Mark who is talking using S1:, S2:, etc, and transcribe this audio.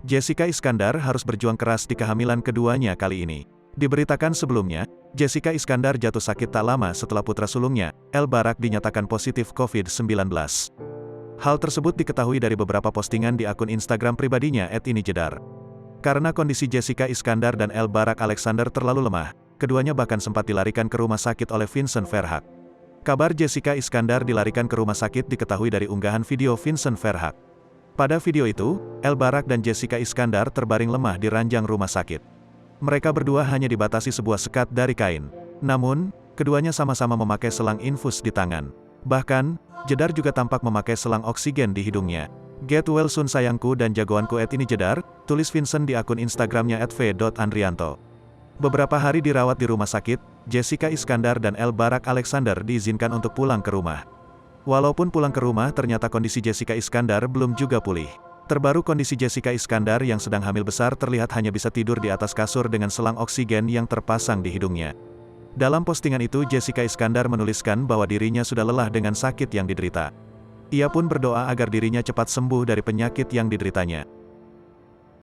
S1: Jessica Iskandar harus berjuang keras di kehamilan keduanya kali ini. Diberitakan sebelumnya, Jessica Iskandar jatuh sakit tak lama setelah putra sulungnya, El Barak dinyatakan positif COVID-19. Hal tersebut diketahui dari beberapa postingan di akun Instagram pribadinya @inijedar. Karena kondisi Jessica Iskandar dan El Barak Alexander terlalu lemah, keduanya bahkan sempat dilarikan ke rumah sakit oleh Vincent Verhaeghe. Kabar Jessica Iskandar dilarikan ke rumah sakit diketahui dari unggahan video Vincent Verhaeghe. Pada video itu, El Barak dan Jessica Iskandar terbaring lemah di ranjang rumah sakit. Mereka berdua hanya dibatasi sebuah sekat dari kain. Namun, keduanya sama-sama memakai selang infus di tangan. Bahkan, Jedar juga tampak memakai selang oksigen di hidungnya. Get well soon sayangku dan jagoanku @inijedar, tulis Vincent di akun Instagramnya @v.andrianto. Beberapa hari dirawat di rumah sakit, Jessica Iskandar dan El Barak Alexander diizinkan untuk pulang ke rumah. Walaupun pulang ke rumah, ternyata kondisi Jessica Iskandar belum juga pulih. Terbaru kondisi Jessica Iskandar yang sedang hamil besar terlihat hanya bisa tidur di atas kasur dengan selang oksigen yang terpasang di hidungnya. Dalam postingan itu Jessica Iskandar menuliskan bahwa dirinya sudah lelah dengan sakit yang diderita. Ia pun berdoa agar dirinya cepat sembuh dari penyakit yang dideritanya.